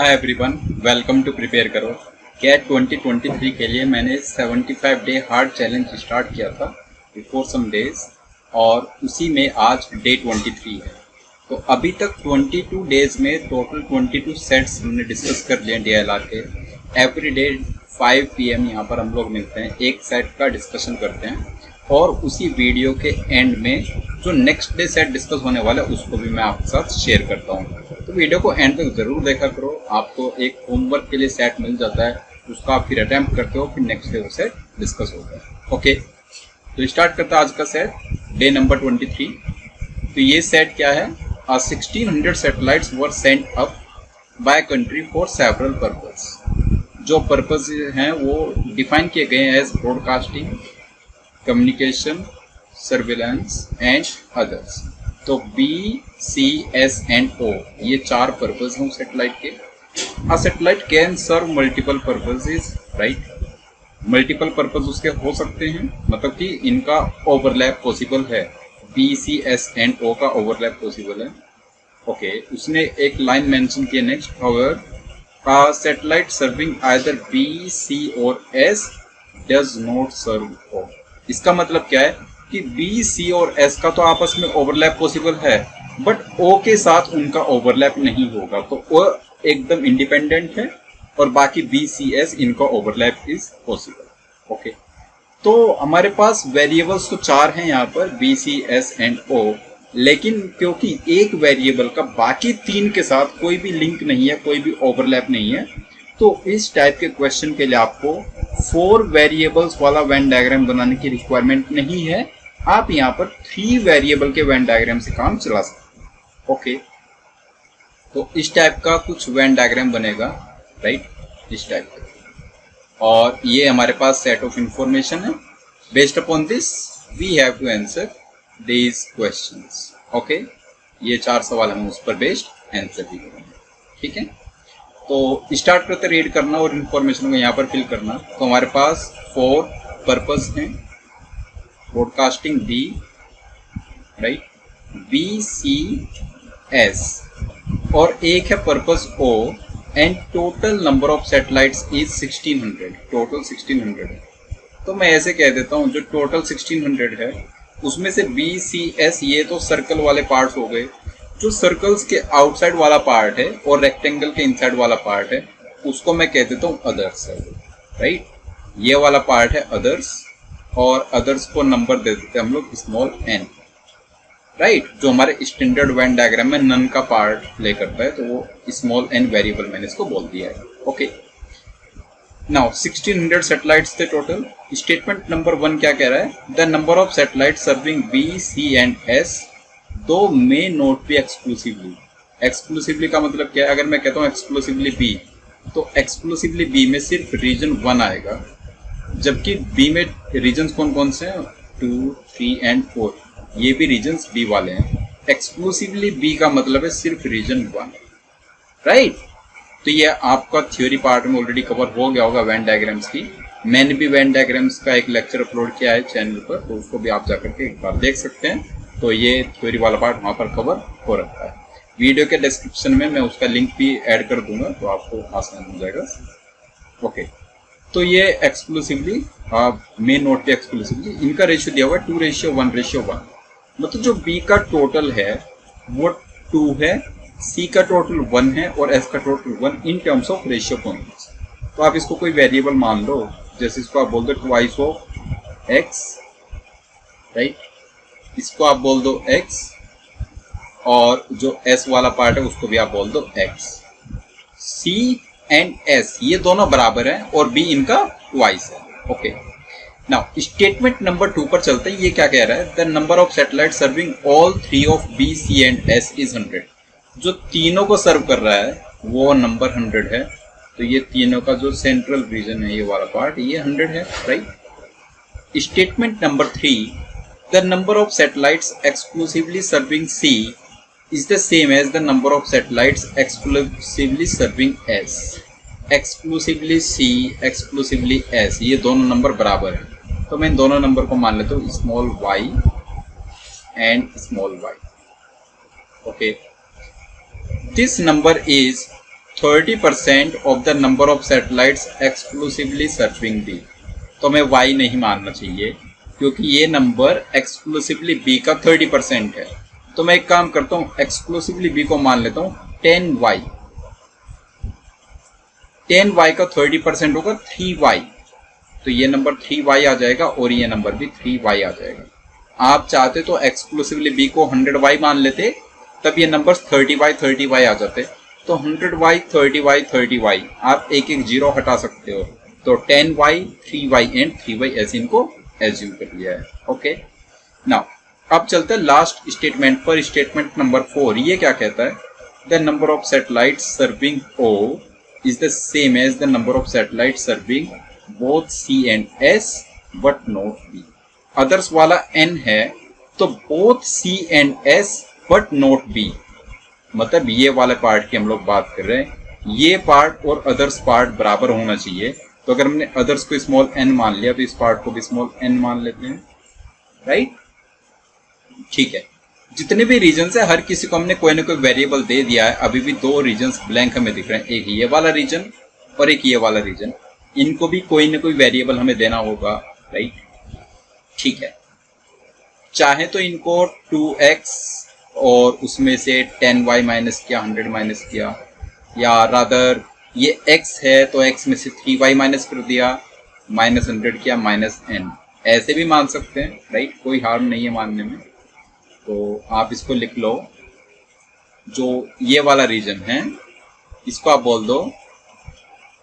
Hi everyone, welcome to prepare करो। CAT 2023 के लिए मैंने 75 डे हार्ड चैलेंज स्टार्ट किया था बिफोर सम डेज, और उसी में आज डे 23 है। तो अभी तक 22 डेज में टोटल 22 सेट्स हमने डिस्कस कर लिए DLR के। एवरी डे 5 PM यहाँ पर हम लोग मिलते हैं, एक सेट का डिस्कशन करते हैं, और उसी वीडियो के एंड में जो नेक्स्ट डे सेट डिस्कस होने वाला है उसको भी मैं आपके साथ शेयर करता हूँ। तो वीडियो को एंड तक जरूर देखा करो, आपको एक होमवर्क के लिए सेट मिल जाता है, उसका आप फिर अटेम्प्ट करते हो, फिर नेक्स्ट डे वो सेट डिस्कस होता है। ओके, तो स्टार्ट करता है आज का सेट, डे नंबर 23। तो ये सेट क्या है? 1600 satellites were sent up by country for several purpose. जो पर्पस हैं वो डिफाइन किए गए हैं as broadcasting, communication, surveillance and others. तो BCS&O ये चार पर्पस हैं सैटेलाइट के। A satellite can serve multiple purposes, right. Multiple purpose उसके हो सकते हैं, मतलब कि इनका ओवरलैप पॉसिबल है। BCS&O का ओवरलैप पॉसिबल है। ओके, उसने एक लाइन मेंशन की है next, however satellite serving either B, C और S does not serve O। इसका मतलब क्या है कि B, C और S का तो आपस में ओवरलैप पॉसिबल है, बट O के साथ उनका ओवरलैप नहीं होगा। तो O एकदम इंडिपेंडेंट है, और बाकी B, C, S इनका ओवरलैप इज पॉसिबल। ओके, तो हमारे पास वेरिएबल्स तो चार हैं यहाँ पर, B, C, S and O, लेकिन क्योंकि एक वेरिएबल का बाकी तीन के साथ कोई भी लिंक नहीं है, कोई भी ओवरलैप नहीं है, तो इस टाइप के क्वेश्चन के लिए आपको 4 वेरिएबल्स वाला वेन डायग्राम बनाने की रिक्वायरमेंट नहीं है। आप यहाँ पर 3 वेरिएबल के वेन डायग्राम से काम चला सकते हैं। ओके, तो इस टाइप का कुछ वेन डायग्राम बनेगा, राइट, इस टाइप का। और ये हमारे पास सेट ऑफ इंफॉर्मेशन है। Based upon this we have to answer these questions. Okay, ये 4 सवाल हम उस पर बेस्ड आंसर भी करेंगे। ठीक है, तो स्टार्ट करते रीड करना और इन्फॉर्मेशन को यहाँ पर फिल करना। तो हमारे पास 4 पर्पस हैं, ब्रॉडकास्टिंग B, राइट, BCS, और एक है purpose O, and total number of satellites is 1600, total 1600 है। तो मैं ऐसे कह देता हूँ, जो टोटल 1600 है उसमें से BCS ये तो सर्कल वाले पार्ट्स हो गए, जो सर्कल्स के आउटसाइड वाला पार्ट है और रेक्टेंगल के इनसाइड वाला पार्ट है उसको मैं कह देता हूँ अदर्स, राइट। ये वाला पार्ट है अदर्स, और अदर्स को नंबर दे देते हैं हम लोग स्मॉल n, राइट। जो हमारे स्टैंडर्ड वेन डायग्राम में नन का पार्ट प्ले करता है, तो वो स्मॉल n वेरिएबल मैंने इसको बोल दिया है। ओके, नाउ 1600 सैटेलाइट्स थे टोटल। स्टेटमेंट नंबर 1 क्या कह रहा है? The number of satellite serving B, C and S दो मे नोट बी एक्सक्लूसिवली। एक्सक्लूसिवली का मतलब क्या है? अगर मैं कहता हूँ एक्सक्लूसिवली B, तो एक्सक्लूसिवली B में सिर्फ रीजन 1 आएगा, जबकि B में रीजन्स कौन कौन से हैं? 2, 3 एंड 4, ये भी रीजन्स B वाले हैं। एक्सक्लूसिवली B का मतलब है सिर्फ रीजन 1, राइट। तो ये आपका थ्योरी पार्ट में ऑलरेडी कवर हो गया होगा वेन डायग्राम्स की। मैंने भी वेन डायग्राम्स का एक लेक्चर अपलोड किया है चैनल पर, तो उसको भी आप जाकर के एक बार देख सकते हैं। तो ये थ्योरी वाला पार्ट वहाँ पर कवर हो रखा है। वीडियो के डिस्क्रिप्शन में मैं उसका लिंक भी ऐड कर दूंगा, तो आपको आसान हो जाएगा। ओके, तो ये एक्सक्लूसिवली मे नोट बी एक्सक्लूसिवली, इनका रेशियो दिया हुआ है 2:1:1। मतलब जो B का टोटल है वो 2 है, C का टोटल 1 है और S का total 1 in terms of ratio points. तो आप इसको कोई वेरिएबल मान लो, जैसे इसको आप बोल दो ट्वाइस ऑफ X, राइट, इसको आप बोल दो X, और जो S वाला पार्ट है उसको भी आप बोल दो X। C एंड S ये दोनों बराबर हैं और B इनका ट्वाइस है। ओके, नाउ स्टेटमेंट नंबर 2 पर चलते हैं। ये क्या कह रहा है? The number of satellite serving all 3 of B, C and S is 100। जो तीनों को सर्व कर रहा है वो नंबर 100 है। तो ये तीनों का जो सेंट्रल रीजन है, ये वाला पार्ट, ये 100 है, right. Statement number 3, the number of satellites exclusively serving C is the same as the number of satellites exclusively serving S। exclusively C, exclusively S, ये दोनों नंबर बराबर हैं। तो मैं इन दोनों नंबर को मान लेता हूँ small y and small y। Okay, this number is 30% of the number of satellites exclusively serving B. तो हमें y नहीं मानना चाहिए क्योंकि ये नंबर एक्सक्लूसिवली b का 30% है। तो मैं एक काम करता हूँ, एक्सक्लूसिवली b को मान लेता हूँ 10y। 10y का 30% होगा 3y, तो ये नंबर 3y आ जाएगा और ये नंबर भी 3y आ जाएगा। आप चाहते तो एक्सक्लूसिवली b को 100y मान लेते, तब ये नंबर 30y आ जाते। तो 100y 30y 30y आप एक एक जीरो हटा सकते हो, तो 10y 3y एंड 3y ऐसे इनको एज्यूम कर लिया है। ओके, नाउ अब चलते हैं लास्ट स्टेटमेंट पर। स्टेटमेंट नंबर 4 ये क्या कहता है? The number of satellites serving O is the same as the number of satellites serving both C and S but not B। Others वाला N है तो both C and S but not B, मतलब ये वाले part की हम लोग बात कर रहे हैं। ये पार्ट और अदर्स पार्ट बराबर होना चाहिए। तो अगर हमने अदर्स को स्मॉल n मान लिया तो इस पार्ट को भी स्मॉल n मान लेते हैं, राइट? ठीक है, जितने भी रीजन है हर किसी को हमने कोई ना कोई वेरिएबल दे दिया है। अभी भी दो रीजन्स ब्लैंक हमें दिख रहे हैं, एक ये वाला रीजन और एक ये वाला रीजन। इनको भी कोई ना कोई वेरिएबल हमें देना होगा, राइट? ठीक है, चाहे तो इनको 2x और उसमें से 10y माइनस किया, 100 माइनस किया, या रादर ये x है तो x में से 3y माइनस कर दिया, माइनस 100 किया, माइनस n, ऐसे भी मान सकते हैं, राइट? कोई हार्म नहीं है मानने में। तो आप इसको लिख लो, जो ये वाला रीजन है इसको आप बोल दो,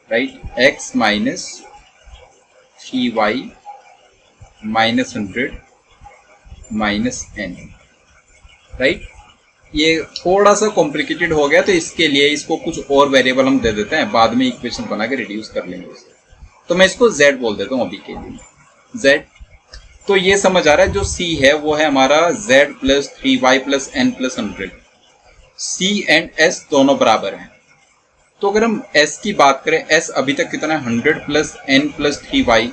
right, x minus 3y minus 100 minus n, right? ये थोड़ा सा कॉम्प्लिकेटेड हो गया, तो इसके लिए इसको कुछ और वेरिएबल हम दे देते हैं, बाद में इक्वेशन बना के रिड्यूस कर लेंगे उसे। तो मैं इसको z बोल देता हूँ अभी के लिए, z। तो ये समझ आ रहा है, जो c है वो है हमारा z plus 3y plus n plus 100। c and s दोनों बराबर हैं। तो अगर हम s की बात करें, s अभी तक कितना है? 100 प्लस n प्लस 3y,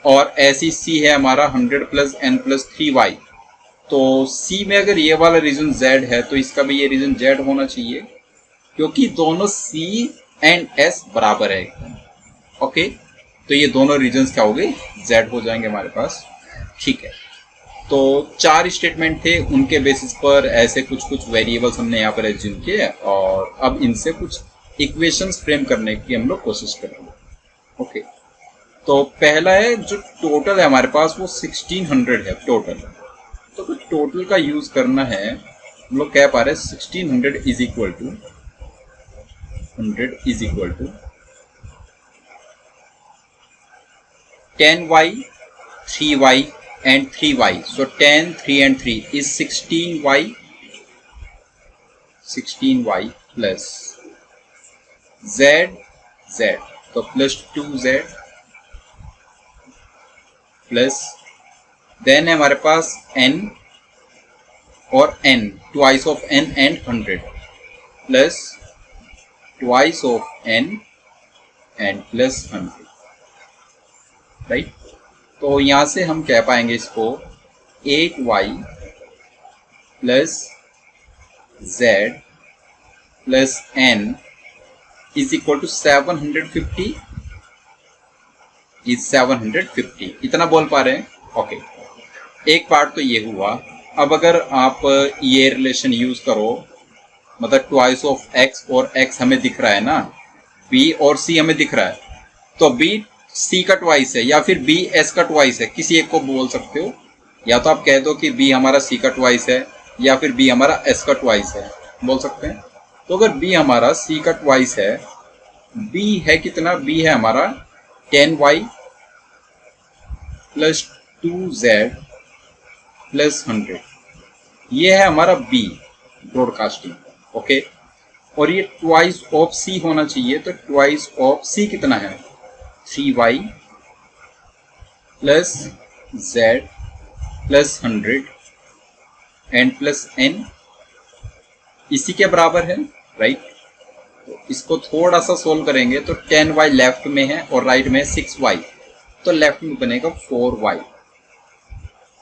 और ऐसी c है हमारा 100 प्लस n प्लस 3y। तो c में अगर ये वाला रीजन z है तो इसका भी ये रीजन z होना चाहिए, क्योंकि दोनों c एंड s बराबर है। ओके, तो ये दोनों रीजन्स क्या हो गए? z हो जाएंगे हमारे पास। ठीक है, तो 4 स्टेटमेंट थे, उनके बेसिस पर ऐसे कुछ वेरिएबल्स हमने यहाँ पर एज्यूम किए, और अब इनसे कुछ इक्वेशंस फ्रेम करने की हम लोग कोशिश करेंगे। ओके, तो पहला है, जो टोटल है हमारे पास वो 1600 है टोटल। तो कुछ टोटल का यूज करना है, हम लोग कह पा रहे हैं 1600 is equal to 10y 3y and 3y, so 10 3 and 3 is 16y plus z, तो plus 2z प्लस देन है हमारे पास n और n, twice of n and 100 plus twice of n and plus 100, right? तो यहां से हम कह पाएंगे इसको 8y plus z plus n is equal to 750 is 750। इतना बोल पा रहे हैं? ओके, एक पार्ट तो ये हुआ। अब अगर आप ये रिलेशन यूज करो, मतलब ट्वाइस ऑफ x और x हमें दिख रहा है ना, b और c हमें दिख रहा है, तो b c का ट्वाइस है या फिर b s का ट्वाइस है, किसी एक को बोल सकते हो। या तो आप कह दो कि b हमारा c का ट्वाइस है या फिर b हमारा s का ट्वाइस है, बोल सकते हैं। तो अगर b हमारा c का ट्वाइस है, b है कितना? b है हमारा 10y प्लस 2z प्लस 100, ये है हमारा b ब्रॉडकास्टिंग। ओके, और ये ट्वाइस ऑफ c होना चाहिए, तो ट्वाइस ऑफ c कितना है? 3y plus z plus 100 and plus n, इसी के बराबर है, राइट? तो इसको थोड़ा सा सोल्व करेंगे तो 10y लेफ्ट में है और राइट में 6y, तो लेफ्ट में बनेगा 4y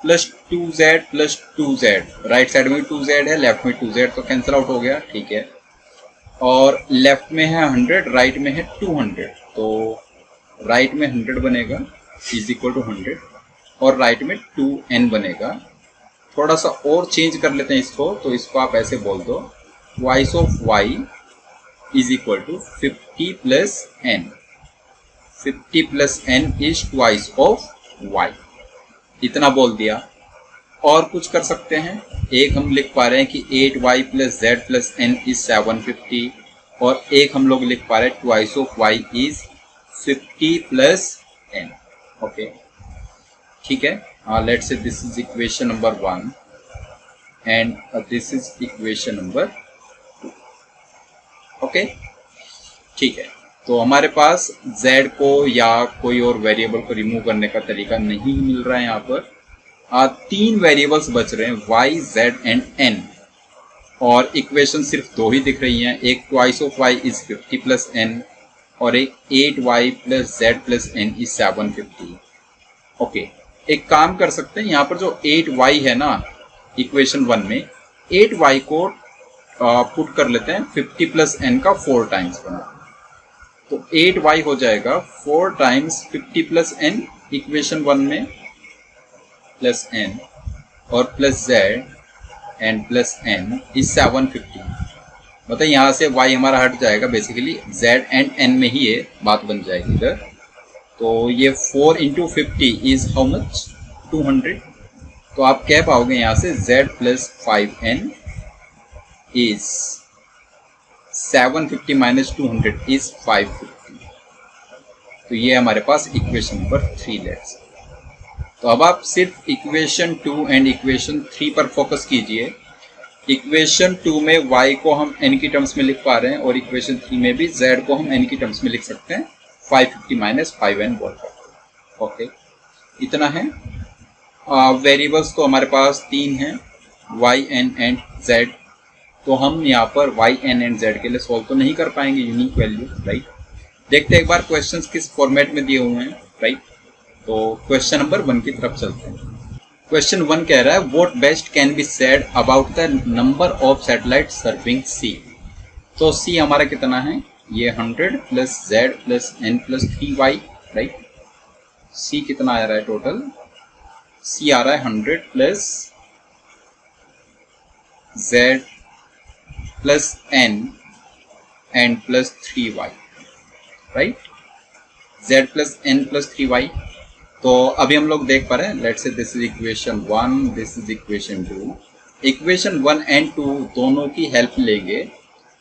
plus 2z, right side में 2z है, लेफ्ट में 2z, तो कैंसिल आउट हो गया। ठीक है, और लेफ्ट में है 100, राइट में है 200। तो राइट में 100 बनेगा इज इक्वल टू 100 और राइट में 2n बनेगा। थोड़ा सा और चेंज कर लेते हैं इसको, तो इसको आप ऐसे बोल दो twice of y is equal to 50 plus n। 50 plus n is twice of y। इतना बोल दिया। और कुछ कर सकते हैं, एक हम लिख पा रहे हैं कि 8y plus z plus n is 750 और एक हम लोग लिख पा रहे हैं twice of y is 50 plus n। Okay, ठीक है। Let's say this is equation number 1 and this is equation number 2। Okay, ठीक है। तो हमारे पास z को या कोई और वेरिएबल को रिमूव करने का तरीका नहीं मिल रहा है। यहाँ पर 3 वेरिएबल्स बच रहे हैं y, z एंड n और इक्वेशन सिर्फ 2 ही दिख रही हैं। एक twice of y is 50 plus n और एक 8y plus z plus n is 750। Okay, एक काम कर सकते हैं, यहाँ पर जो 8y है ना इक्वेशन 1 में, 8y को पुट कर लेते हैं 50 प्लस n का 4 टाइम्स बना। तो 8y हो जाएगा 4 टाइम्स 50 प्लस n इक्वेशन 1 में प्लस n और plus z and plus n is 750। मतलब यहाँ से y हमारा हट जाएगा, बेसिकली z एंड n में ही ये बात बन जाएगी इधर। तो ये 4 इंटू 50 इज हाउ मच 200। तो आप कह पाओगे यहाँ से z plus 5n is 750 minus 200 is 550। तो ये हमारे पास इक्वेशन नंबर 3 लेट्स। तो अब आप सिर्फ इक्वेशन 2 एंड इक्वेशन 3 पर फोकस कीजिए। इक्वेशन 2 में y को हम n की टर्म्स में लिख पा रहे हैं और इक्वेशन 3 में भी z को हम n की टर्म्स में लिख सकते हैं 550 माइनस 5n बोल कर। ओके, इतना है। वेरिएबल्स तो हमारे पास 3 हैं y, n एंड z। तो हम यहाँ पर y, n एंड z के लिए सॉल्व तो नहीं कर पाएंगे यूनिक वैल्यू, राइट। देखते हैं एक बार क्वेश्चंस किस फॉर्मेट में दिए हुए हैं, राइट। तो क्वेश्चन नंबर 1 की तरफ चलते हैं। क्वेश्चन 1 कह रहा है what best can be said about the number of satellite serving C. तो सी हमारा कितना है, ये 100 plus z plus n plus 3y, right. C कितना आ रहा है टोटल, सी आ रहा है 100 plus z plus n and plus 3y, right. z plus n plus 3y। तो अभी हम लोग देख पा रहे हैं, let's say this is equation 1, this is equation 2। Equation 1 and 2 दोनों की हेल्प लेंगे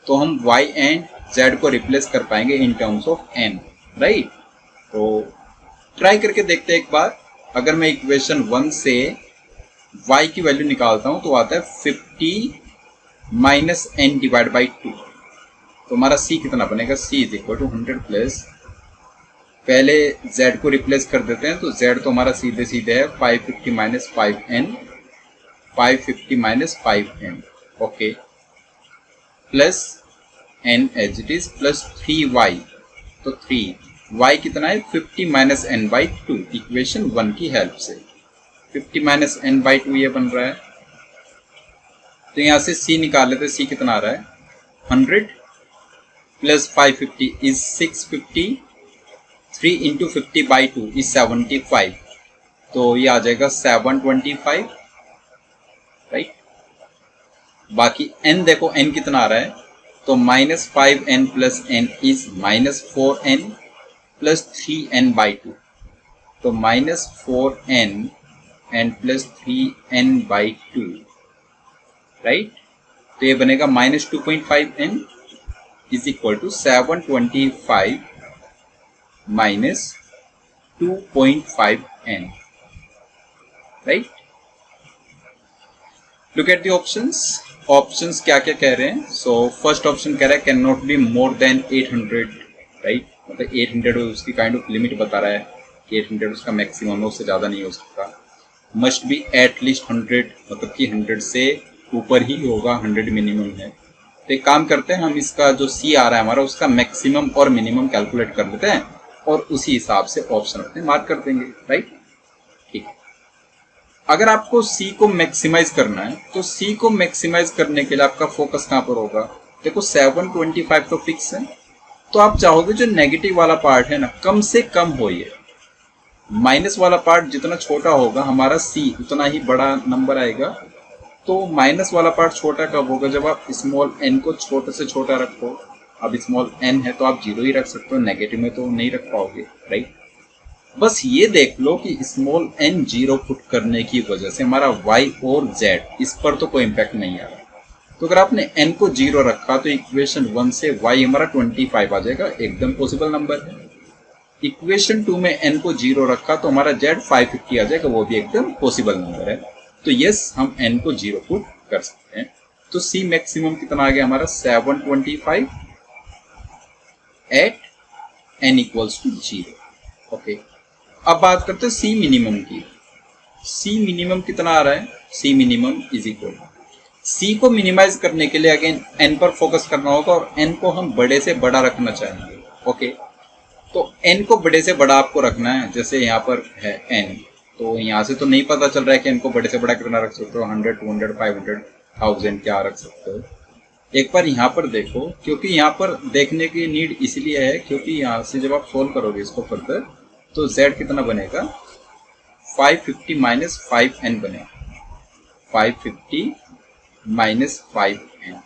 तो हम y एंड z को रिप्लेस कर पाएंगे in terms of n, right. तो ट्राई करके देखते हैं एक बार। अगर मैं इक्वेशन 1 से y की वैल्यू निकालता हूं तो आता है 50 माइनस n डिवाइड बाई 2। तो हमारा c कितना बनेगा, c is equal to 100 plus, पहले z को रिप्लेस कर देते हैं तो z तो हमारा सीधे सीधे है 550 minus 5n, 550 minus 5n, okay, plus n as it is plus 3y। तो 3y कितना है 50 माइनस n बाई 2 इक्वेशन 1 की हेल्प से। 50 माइनस n बाई 2 ये बन रहा है। तो यहाँ से c निकाल लेते, c कितना आ रहा है 100 plus 550 is 650, 3 into 50 by 2 is 75। तो ये आ जाएगा 725, राइट। बाकी n देखो n कितना आ रहा है, तो minus 5n plus n is minus 4n plus 3n by 2। तो minus 4n and plus 3n by 2, right. तो ये बनेगा minus 2.5n is equal to 725 minus 2.5n, right. Look at the options. Options क्या क्या कह रहे हैं। सो फर्स्ट ऑप्शन कह रहा है can not be more than 800, right. मतलब 800 उसकी काइंड ऑफ लिमिट बता रहा है कि 800 उसका मैक्सिमम है, उससे ज़्यादा नहीं हो सकता। मस्ट बी एट लीस्ट 100, मतलब कि 100 से ऊपर ही होगा, 100 मिनिमम है। तो एक काम करते हैं, हम इसका जो सी आ रहा है हमारा उसका मैक्सिमम और मिनिमम कैलकुलेट कर लेते हैं और उसी हिसाब से ऑप्शन अपने मार्क कर देंगे, राइट। ठीक है। अगर आपको सी को मैक्सिमाइज करना है तो सी को मैक्सिमाइज करने के लिए आपका फोकस कहाँ पर होगा, देखो 725 तो फिक्स है, तो आप चाहोगे जो नेगेटिव वाला पार्ट है ना कम से कम हो, ये माइनस वाला पार्ट जितना छोटा होगा हमारा सी उतना ही बड़ा नंबर आएगा। तो माइनस वाला पार्ट छोटा कब होगा, जब आप स्मॉल एन को छोटे से छोटा रखो। अब स्मॉल एन है तो आप जीरो ही रख सकते हो, नेगेटिव में तो नहीं रख पाओगे, राइट। बस ये देख लो कि स्मॉल एन जीरो पुट करने की वजह से हमारा वाई और जेड इस पर तो कोई इम्पैक्ट नहीं आ रहा। तो अगर आपने एन को जीरो रखा तो इक्वेशन 1 से वाई हमारा 25 आ जाएगा, एकदम पॉसिबल नंबर है। इक्वेशन 2 में एन को जीरो रखा तो हमारा जेड 550 आ जाएगा, वो भी एकदम पॉसिबल नंबर है। तो यस, हम एन को जीरो पुट कर सकते हैं। तो सी मैक्सिमम कितना आ गया हमारा 725 at N equals to 0। Okay, अब बात करते हैं सी मिनिमम की। सी मिनिमम कितना आ रहा है, सी मिनिमम इज इक्वल, सी को मिनिमाइज करने के लिए अगेन एन पर फोकस करना होगा और एन को हम बड़े से बड़ा रखना चाहेंगे। ओके, तो एन को बड़े से बड़ा आपको रखना है। जैसे यहाँ पर है एन, तो यहाँ से तो नहीं पता चल रहा है कि एन को बड़े से बड़ा कितना रख सकते हो, 100, 200, 500, 1000 क्या रख सकते हो। एक बार यहाँ पर देखो, क्योंकि यहाँ पर देखने की नीड इसलिए है क्योंकि यहाँ से जब आप सोल्व करोगे इसको फर्दर तो z कितना बनेगा, 550 माइनस 5n बनेगा, 550 माइनस 5n,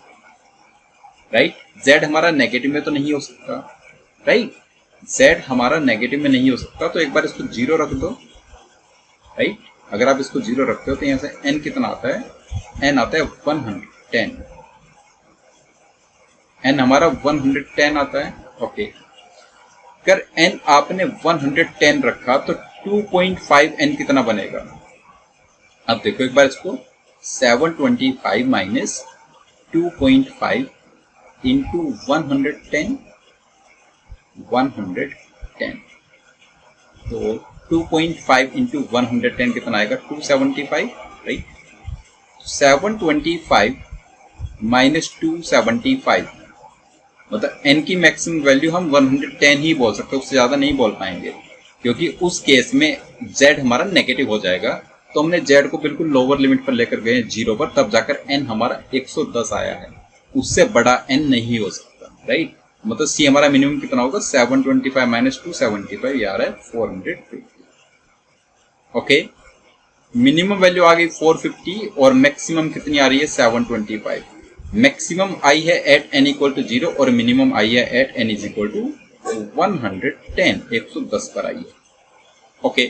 राइट। z हमारा नेगेटिव में तो नहीं हो सकता, राइट, z हमारा नेगेटिव में नहीं हो सकता। तो एक बार इसको जीरो रख दो, राइट। अगर आप इसको जीरो रखते हो तो यहाँ से n कितना आता है, n आता है 110, n हमारा 110 आता है। ओके, अगर n आपने 110 रखा तो 2.5n कितना बनेगा। अब देखो एक बार इसको, 725 माइनस 2.5 इंटू 110, 110, तो 2.5 इंटू 110 कितना आएगा, 275, राइट। 725 माइनस 275 मतलब n की मैक्सिमम वैल्यू हम 110 ही बोल सकते हैं, उससे ज्यादा नहीं बोल पाएंगे, क्योंकि उस केस में z हमारा नेगेटिव हो जाएगा। तो हमने z को बिल्कुल लोअर लिमिट पर लेकर गए 0 पर, तब जाकर n हमारा 110 आया है, उससे बड़ा n नहीं हो सकता, राइट। मतलब c हमारा मिनिमम कितना होगा, 725 माइनस 275, ये आ रहा है 450। ओके, मिनिमम वैल्यू आ गई 450 और मैक्सिमम कितनी आ रही है, 725। मैक्सिमम आई है एट n इक्वल टू 0 और मिनिमम आई है at n is equal to 110, 110 पर आई है। ओके,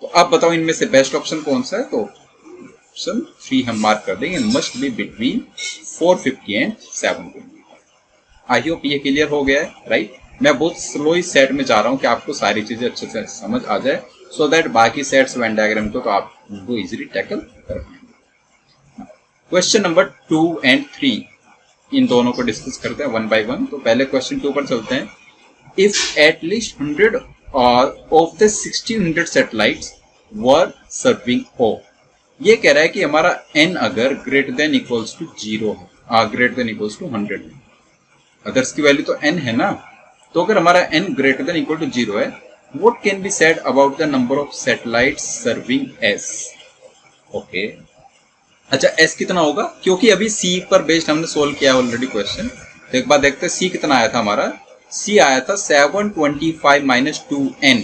तो अब बताओ इनमें से बेस्ट ऑप्शन कौन सा है, तो ऑप्शन 3 हम मार्क कर देंगे, must be between 450 and 725। I hope ये क्लियर हो गया है, राइट। मैं बहुत स्लो इस सेट में जा रहा हूँ कि आपको सारी चीजें अच्छे से समझ आ जाए, सो दैट बाकी सेट्स वेन डायग्राम को तो आप उनको इजीली टैकल कर पाएंगे। क्वेश्चन नंबर 2 एंड 3 इन दोनों को डिस्कस करते हैं वन बाय वन। तो पहले क्वेश्चन 2 पर चलते हैं। If at least 100 of the 1600 satellites were serving O, ये कह रहा है कि हमारा n अगर ग्रेटर देन इक्वल्स टू 0 है, ग्रेटर देन इक्वल्स टू 100 है, अदर्स की वैल्यू तो n है ना, तो अगर हमारा n greater than equal to 0 है, what can be said about the number of satellites serving S। Okay, अच्छा s कितना होगा, क्योंकि अभी c पर बेस्ड हमने सोल्व किया ऑलरेडी क्वेश्चन। तो एक बार देखते हैं c कितना आया था हमारा, c आया था 725 माइनस 2n,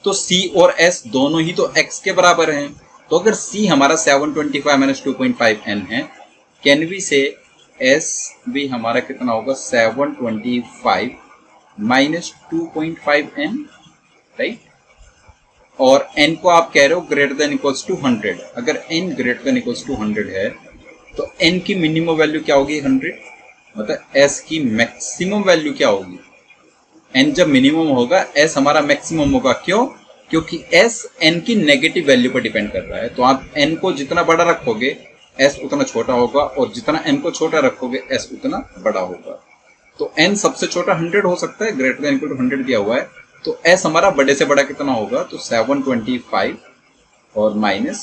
तो c और s दोनों ही तो x के बराबर हैं। तो अगर c हमारा 725 माइनस 2.5n है, कैन वी से s भी हमारा कितना होगा, 725 माइनस 2.5n, राइट। और n को आप कह रहे हो ग्रेटर देन इक्वल्स टू 100। अगर n greater than equals to 100 है तो n की मिनिमम वैल्यू क्या होगी, 100। मतलब s की मैक्सिमम वैल्यू क्या होगी, n जब मिनिमम होगा s हमारा मैक्सिमम होगा। क्यों, क्योंकि s n की नेगेटिव वैल्यू पर डिपेंड कर रहा है। तो आप n को जितना बड़ा रखोगे s उतना छोटा होगा, और जितना n को छोटा रखोगे s उतना बड़ा होगा। तो n सबसे छोटा 100 हो सकता है, ग्रेटर देन इक्वल टू 100 दिया हुआ है। तो s हमारा बड़े से बड़ा कितना होगा, तो 725 और माइनस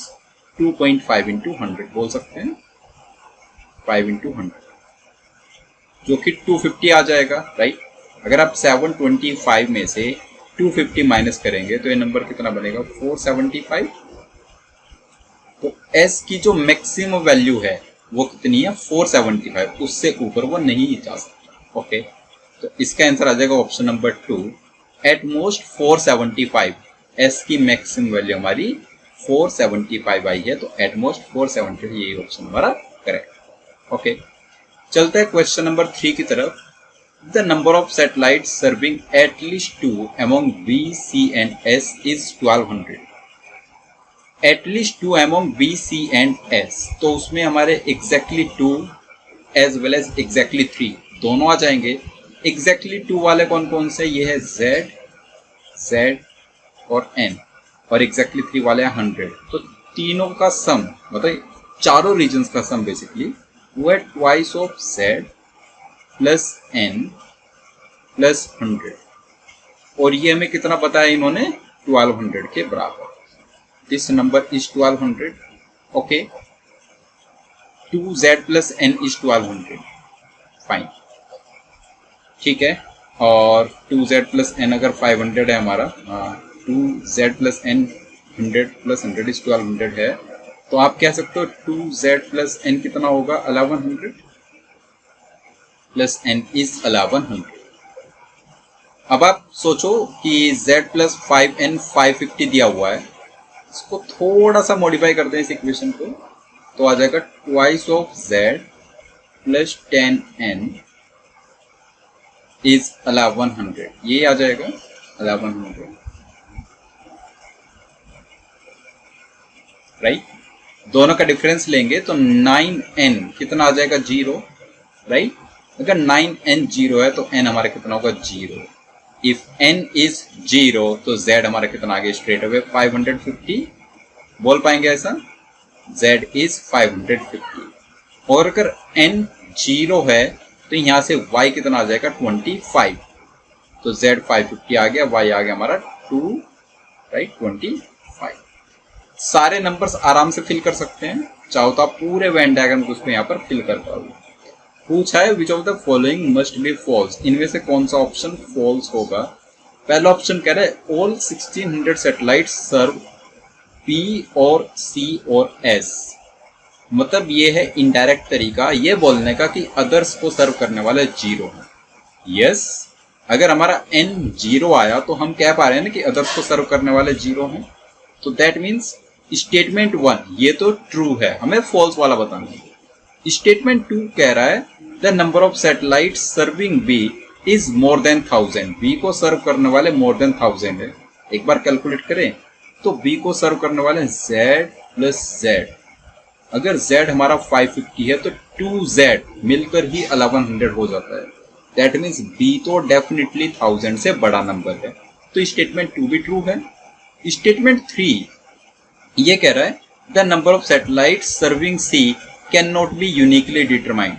2.5 इंटू 100 बोल सकते हैं, 5 इंटू 100 जो कि 250 आ जाएगा, राइट। अगर आप 725 में से 250 माइनस करेंगे तो ये नंबर कितना बनेगा, 475। तो s की जो मैक्सिमम वैल्यू है वो कितनी है 475, उससे ऊपर वो नहीं जा सकता। ओके, तो इसका आंसर आ जाएगा option number 2, at most 475। S की मैक्सिमम वैल्यू हमारी 475 आई है, तो एट मोस्ट 475, यही ऑप्शन हमारा करेक्ट। ओके, चलते हैं क्वेश्चन नंबर 3 की तरफ। The number of satellite serving at least 2 among B, C and S is 1200। At least 2 among B, C and S, तो उसमें हमारे exactly 2 as well as exactly 3 दोनों आ जाएंगे। एग्जैक्टली 2 वाले कौन कौन से, ये है Z, Z और N, और एग्जैक्टली 3 वाले 100। तो तीनों का सम, मतलब चारों रीजन्स का सम बेसिकली वो है twice of Z plus N plus 100, और ये हमें कितना बताया इन्होंने 1200 के बराबर। This number is 1200। Okay, 2Z plus N is 1200, fine, ठीक है। और 2Z प्लस N अगर 500 है हमारा, 2Z plus N 100 plus 100 is 1200 है, तो आप कह सकते हो 2Z प्लस N कितना होगा 1100 प्लस N इज 1100। अब आप सोचो कि Z प्लस 5N 550 दिया हुआ है, इसको थोड़ा सा मॉडिफाई करते हैं इस इक्वेशन को, तो आ जाएगा twice of Z plus 10N is 1100, ये आ जाएगा 1100, राइट। दोनों का डिफरेंस लेंगे तो 9N कितना आ जाएगा 0, राइट। अगर 9N 0 है तो N हमारा कितना होगा 0। इफ N इज 0 तो Z हमारा कितना आ गया स्ट्रेट अवे 550, बोल पाएंगे ऐसा, Z इज 550। और अगर N 0 है तो यहां से Y कितना आ जाएगा 25, तो Z 550 आ गया, Y आ गया हमारा 2, राइट 25। सारे नंबर्स आराम से फिल कर सकते हैं, चाहो तो आप पूरे वेन डायग्राम को उसमें यहाँ पर फिल कर पाओगे। पूछा है which of the following must be false, इनमें से कौन सा ऑप्शन फॉल्स होगा। पहला ऑप्शन कह रहा है ऑल 1600 सैटेलाइट सर्व P और C और S, मतलब ये है इनडायरेक्ट तरीका ये बोलने का कि अदर्स को सर्व करने वाले 0 है। यस, अगर हमारा N 0 आया तो हम कह पा रहे हैं ना कि अदर्स को सर्व करने वाले 0 हैं, तो दैट मीन्स स्टेटमेंट 1 ये तो ट्रू है, हमें फॉल्स वाला बताना है। स्टेटमेंट 2 कह रहा है the number of satellite serving B is more than 1000, B को सर्व करने वाले मोर देन 1000 है। एक बार कैलकुलेट करें तो B को सर्व करने वाले Z प्लस Z, अगर Z हमारा 550 है तो 2Z मिलकर ही 1100 हो जाता है, दैट मीन्स B तो डेफिनेटली 1000 से बड़ा नंबर है, तो स्टेटमेंट 2 भी ट्रू है। स्टेटमेंट 3 ये कह रहा है the number of satellite serving C can not be uniquely determined,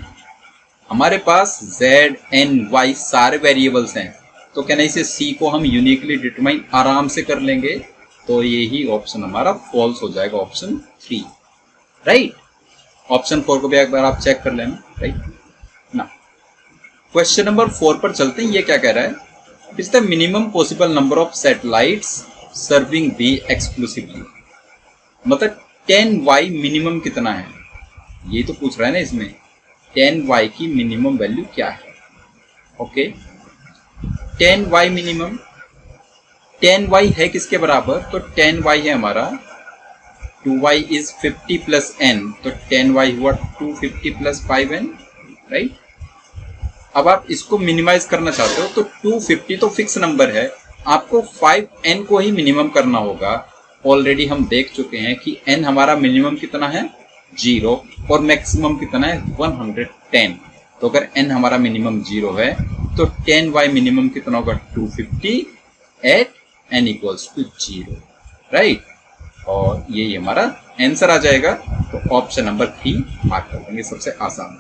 हमारे पास Z, N, Y सारे वेरिएबल्स हैं, तो क्या नहीं से C को हम यूनिकली डिटरमाइन आराम से कर लेंगे, तो यही ऑप्शन हमारा फॉल्स हो जाएगा, ऑप्शन 3, राइट। ऑप्शन 4 को भी एक बार आप चेक कर लेना, राइट ना। क्वेश्चन नंबर 4 पर चलते हैं, ये क्या कह रहा है, it is the minimum possible number of satellites serving B exclusively, मतलब 10Y मिनिमम कितना है, ये तो पूछ रहा है ना इसमें, 10Y की मिनिमम वैल्यू क्या है। ओके, 10Y मिनिमम, 10Y है किसके बराबर, तो 10Y है हमारा 2Y इज 50 प्लस N, तो 10Y हुआ 250 प्लस 5N, राइट। अब आप इसको मिनिमाइज करना चाहते हो तो 250 तो फिक्स नंबर है, आपको 5N को ही मिनिमम करना होगा। ऑलरेडी हम देख चुके हैं कि N हमारा मिनिमम कितना है 0 और मैक्सिमम कितना है 110, तो अगर N हमारा मिनिमम 0 है तो 10Y मिनिमम कितना होगा 250 at N equals to 0, right. और ये हमारा आंसर आ जाएगा, तो ऑप्शन नंबर 3 मार्क कर देंगे, सबसे आसान।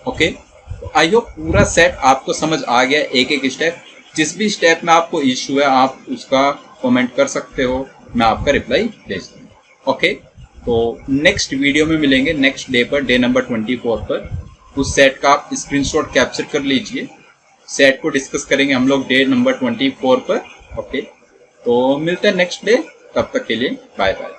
ओके, तो आई होप पूरा सेट आपको समझ आ गया, एक एक स्टेप, जिस भी स्टेप में आपको इश्यू है आप उसका कमेंट कर सकते हो, मैं आपका रिप्लाई भेज दूंगा। ओके, तो नेक्स्ट वीडियो में मिलेंगे नेक्स्ट डे पर, डे नंबर 24 पर। उस सेट का आप स्क्रीनशॉट कैप्चर कर लीजिए, सेट को डिस्कस करेंगे हम लोग डे नंबर 24 पर। ओके, तो मिलते हैं नेक्स्ट डे, तब तक के लिए बाय बाय।